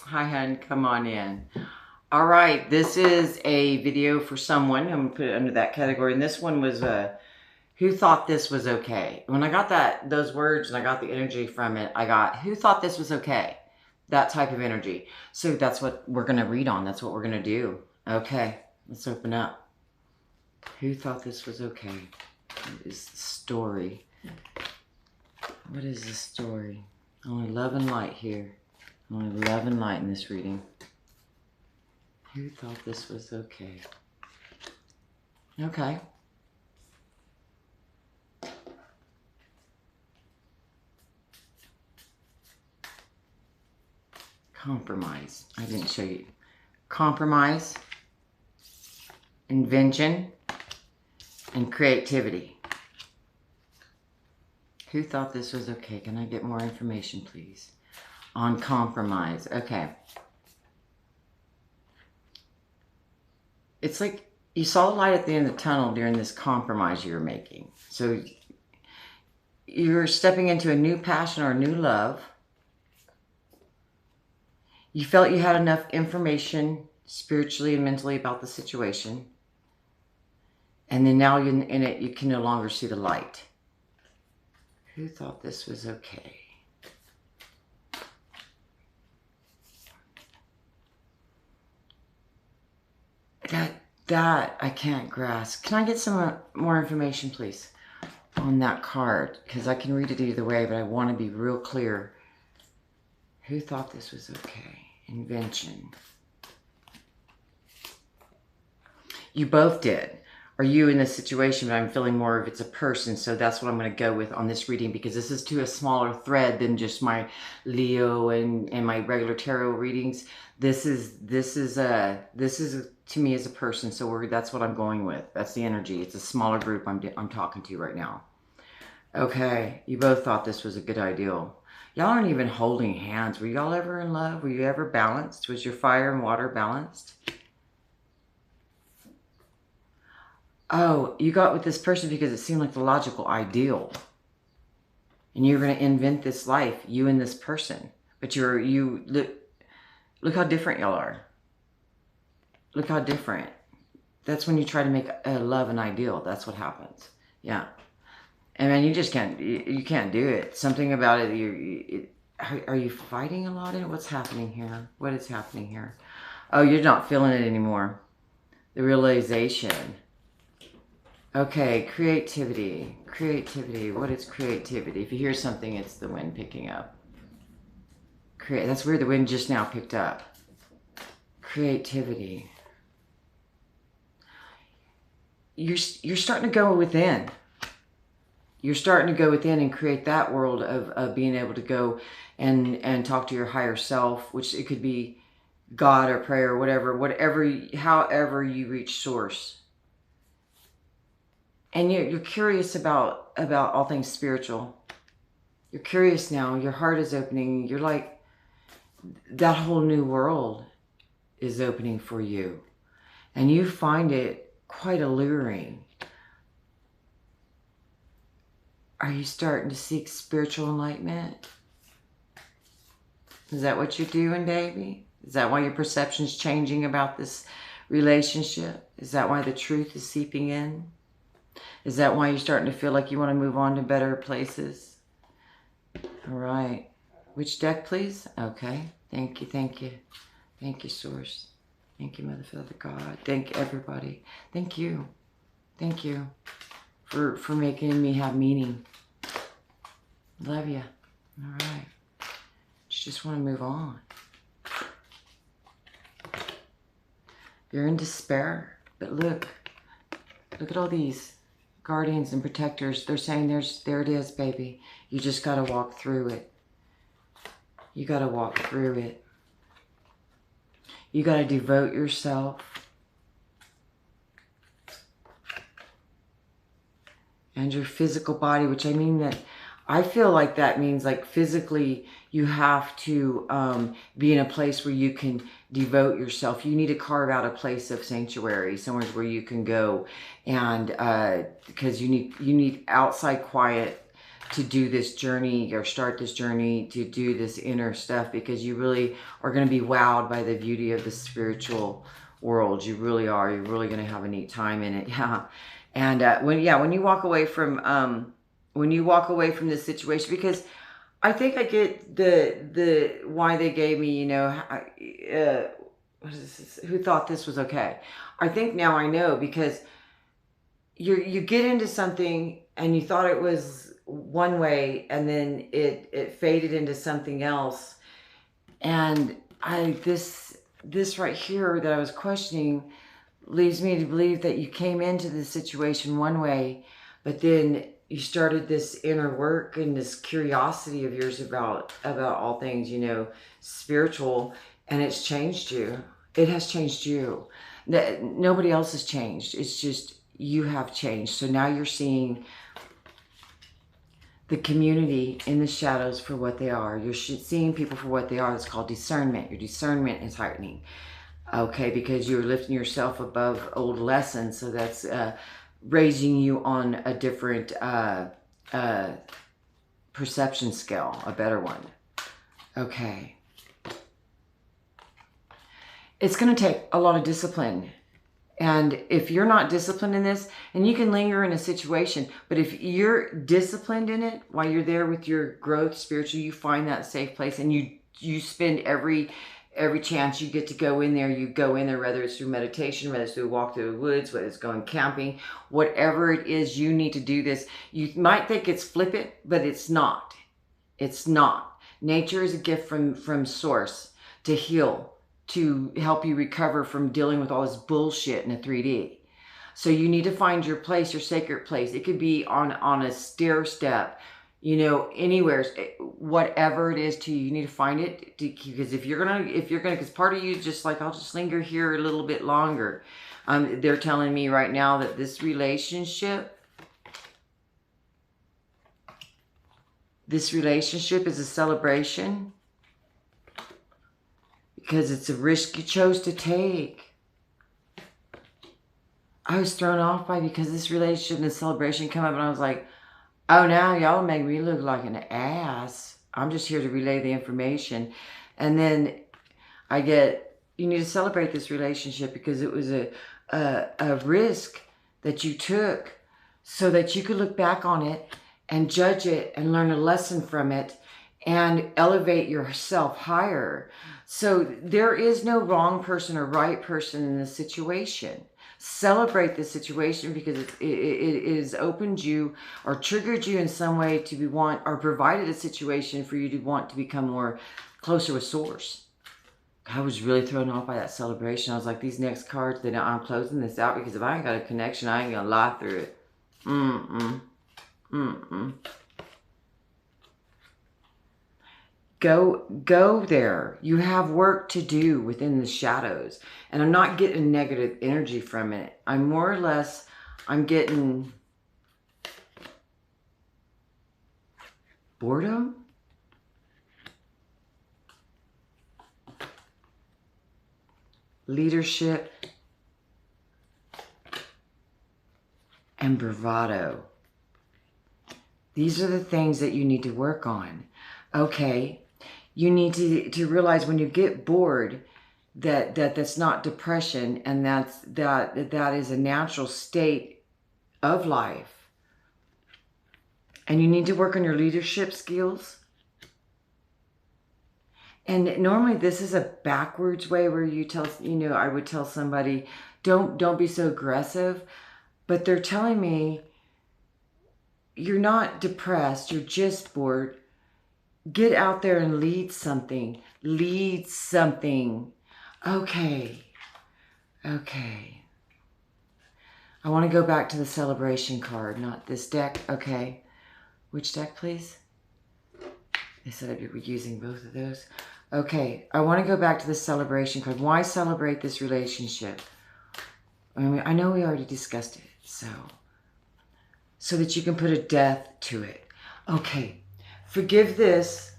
Hi, hun. Come on in. All right. This is a video for someone. I'm going to put it under that category. And this one was who thought this was okay? When I got those words and I got the energy from it, I got who thought this was okay? That type of energy. So that's what we're going to read on. That's what we're going to do. Okay. Let's open up. Who thought this was okay? What is the story? What is the story? Only love and light here. Only love and light in this reading. Who thought this was okay? Okay. Compromise. I didn't show you. Compromise, invention, and creativity. Who thought this was okay? Can I get more information, please? On compromise. Okay. It's like you saw the light at the end of the tunnel during this compromise you were making. So you're stepping into a new passion or a new love. You felt you had enough information spiritually and mentally about the situation. And then now you're in it, you can no longer see the light. Who thought this was okay? That I can't grasp. Can I get some more information, please, on that card? Because I can read it either way, but I want to be real clear. Who thought this was okay? Invention. You both did. Are you in this situation? But I'm feeling more of it's a person, so that's what I'm going to go with on this reading, because this is to a smaller thread than just my Leo and my regular tarot readings. This is to me as a person, so that's what I'm going with. That's the energy. It's a smaller group I'm talking to right now. Okay, you both thought this was a good ideal. Y'all aren't even holding hands. Were y'all ever in love? Were you ever balanced? Was your fire and water balanced? Oh, you got with this person because it seemed like the logical ideal. And you're going to invent this life, you and this person. But look how different y'all are. Look how different. That's when you try to make love an ideal. That's what happens. Yeah. And man, you just can't, you can't do it. Something about it, are you fighting a lot in it? What's happening here? What is happening here? Oh, you're not feeling it anymore. The realization. Okay, creativity. Creativity. What is creativity? If you hear something, it's the wind picking up. That's weird. The wind just now picked up. Creativity. You're starting to go within. You're starting to go within and create that world of being able to go and talk to your higher self, which it could be God or prayer or whatever, however you reach source. And you're curious about all things spiritual. You're curious now. Your heart is opening. You're like, that whole new world is opening for you. And you find it quite alluring. Are you starting to seek spiritual enlightenment? Is that what you're doing, baby? Is that why your perception's changing about this relationship? Is that why the truth is seeping in? Is that why you're starting to feel like you want to move on to better places? All right. Which deck, please? Okay. Thank you, thank you. Thank you, Source. Thank you, Mother, Father, God. Thank everybody. Thank you. Thank you for making me have meaning. Love you. All right. Just want to move on. You're in despair, but look at all these guardians and protectors. They're saying there it is, baby. You just got to walk through it. You got to walk through it. You got to devote yourself. And your physical body, which I mean that, I feel like that means like physically you have to be in a place where you can devote yourself. You need to carve out a place of sanctuary, somewhere where you can go, and because you need outside quiet to do this journey or start this journey to do this inner stuff, because you really are going to be wowed by the beauty of the spiritual world. You really are. You're really going to have a neat time in it. Yeah. And when you walk away from this situation, because I think I get the why they gave me, you know, what is this? Who thought this was okay? I think now I know, because you get into something and you thought it was one way, and then it faded into something else. And this right here that I was questioning leads me to believe that you came into the situation one way, but then you started this inner work and this curiosity of yours about all things, you know, spiritual, and it's changed you. It has changed you. Nobody else has changed. It's just you have changed. So now you're seeing the community in the shadows for what they are. You're seeing people for what they are. It's called discernment. Your discernment is heightening. Okay, because you're lifting yourself above old lessons. So that's raising you on a different perception scale, a better one. Okay. It's going to take a lot of discipline. And if you're not disciplined in this, and you can linger in a situation, but if you're disciplined in it while you're there with your growth spiritually, you find that safe place, and you spend every chance you get to go in there, you go in there, whether it's through meditation, whether it's through a walk through the woods, whether it's going camping, whatever it is, you need to do this. You might think it's flippant, but it's not. It's not. Nature is a gift from source to heal, to help you recover from dealing with all this bullshit in a 3D. So you need to find your place, your sacred place. It could be on a stair step, you know, anywhere, whatever it is to you, you need to find it, because if you're gonna, because part of you is just like, I'll just linger here a little bit longer. They're telling me right now that this relationship is a celebration, because it's a risk you chose to take. I was thrown off by, because this relationship and this celebration come up, and I was like, oh, now y'all make me look like an ass. I'm just here to relay the information. And then I get, you need to celebrate this relationship, because it was a risk that you took so that you could look back on it and judge it and learn a lesson from it and elevate yourself higher. So there is no wrong person or right person in this situation. Celebrate the situation, because it has opened you or triggered you in some way to want, or provided a situation for you to want to become more closer with source. I was really thrown off by that celebration. I was like, these next cards, I'm closing this out, because if I ain't got a connection, I ain't gonna lie through it. Go there. You have work to do within the shadows. And I'm not getting negative energy from it. I'm more or less, I'm getting boredom. Leadership. And bravado. These are the things that you need to work on. Okay. You need to realize when you get bored that's not depression, and that is a natural state of life. And you need to work on your leadership skills. And normally this is a backwards way where you tell, you know, I would tell somebody, don't be so aggressive, but they're telling me you're not depressed, you're just bored. Get out there and lead something. Lead something. Okay. Okay. I want to go back to the celebration card, not this deck. Okay. Which deck, please? They said I'd be using both of those. Okay. I want to go back to the celebration card. Why celebrate this relationship? I mean, I know we already discussed it. So that you can put a death to it. Okay. Forgive this.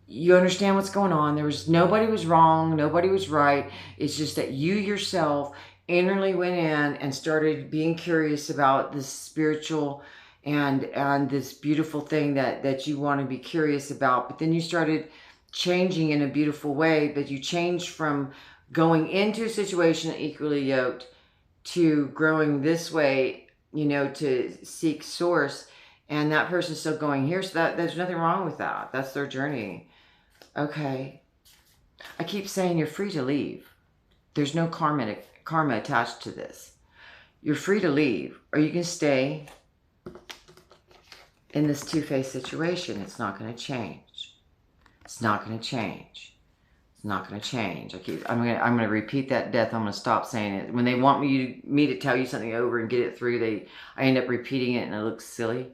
You understand what's going on. Nobody was wrong. Nobody was right. It's just that you yourself innerly went in and started being curious about this spiritual and this beautiful thing that you want to be curious about. But then you started changing in a beautiful way, but you changed from going into a situation equally yoked to growing this way, you know, to seek source. And that person's still going here. So there's nothing wrong with that. That's their journey. Okay. I keep saying you're free to leave. There's no karma attached to this. You're free to leave, or you can stay in this two-faced situation. It's not going to change. It's not going to change. It's not going to change. I'm going to repeat that death. I'm going to stop saying it. When they want me to tell you something over and get it through, I end up repeating it and it looks silly.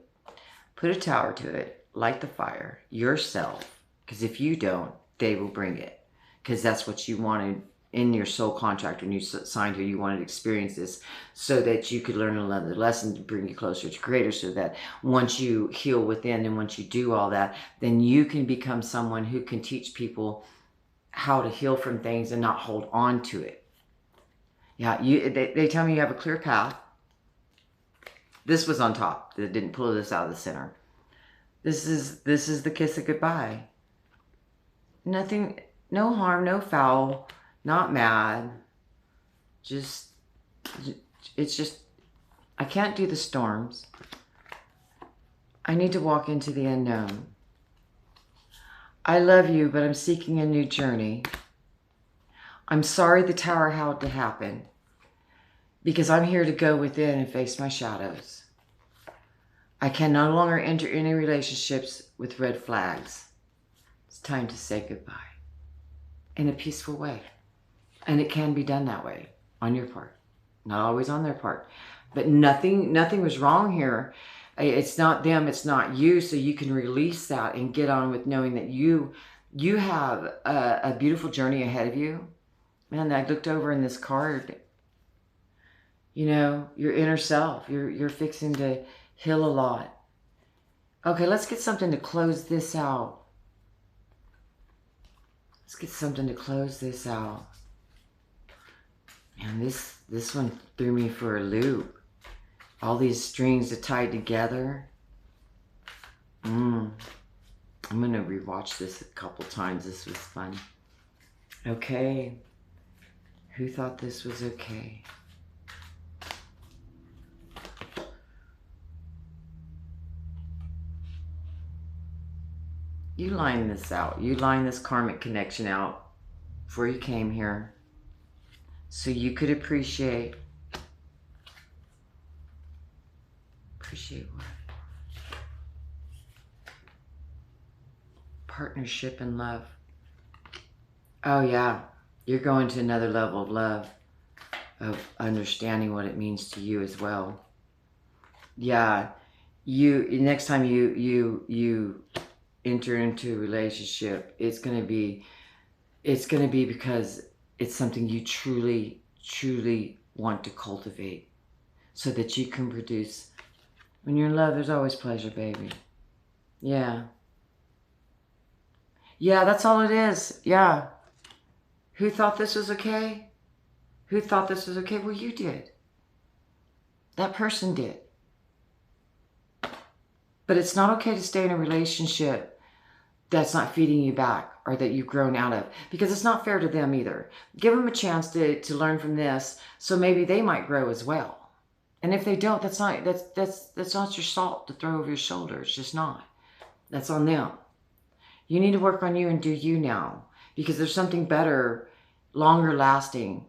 Put a tower to it. Light the fire yourself, because if you don't, they will bring it, because that's what you wanted in your soul contract when you signed here. You wanted to experience this so that you could learn another lesson to bring you closer to Creator, so that once you heal within and once you do all that, then you can become someone who can teach people how to heal from things and not hold on to it. Yeah, they tell me you have a clear path. This was on top. They didn't pull this out of the center. This is the kiss of goodbye. Nothing, no harm, no foul. Not mad. It's just, I can't do the storms. I need to walk into the unknown. I love you, but I'm seeking a new journey. I'm sorry the tower had to happen, because I'm here to go within and face my shadows. I can no longer enter any relationships with red flags. It's time to say goodbye in a peaceful way. And it can be done that way on your part. Not always on their part. But nothing was wrong here. It's not them, it's not you. So you can release that and get on with knowing that you have a beautiful journey ahead of you. Man, I looked over in this card. You know, your inner self. You're fixing to heal a lot. Okay, let's get something to close this out. Let's get something to close this out. And this one threw me for a loop. All these strings are tied together. I'm going to rewatch this a couple times. This was fun. Okay. Who thought this was okay? You line this out. You line this karmic connection out before you came here, so you could appreciate what? Partnership and love. Oh yeah, you're going to another level of love, of understanding what it means to you as well. Yeah, next time you enter into a relationship, it's gonna be because it's something you truly want to cultivate, so that you can produce. When you're in love, there's always pleasure, baby. Yeah, that's all it is. Yeah. Who thought this was okay? Who thought this was okay? Well, you did. That person did. But it's not okay to stay in a relationship that's not feeding you back, or that you've grown out of, because it's not fair to them either. Give them a chance to learn from this, so maybe they might grow as well. And if they don't, that's not your salt to throw over your shoulder. It's just not. That's on them. You need to work on you and do you now, because there's something better, longer lasting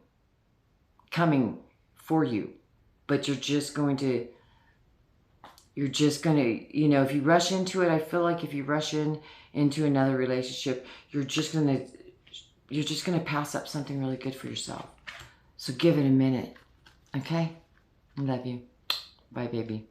coming for you. But you're just going to, you know, if you rush into it, I feel like if you rush into another relationship, you're just going to pass up something really good for yourself. So give it a minute. Okay? I love you. Bye, baby.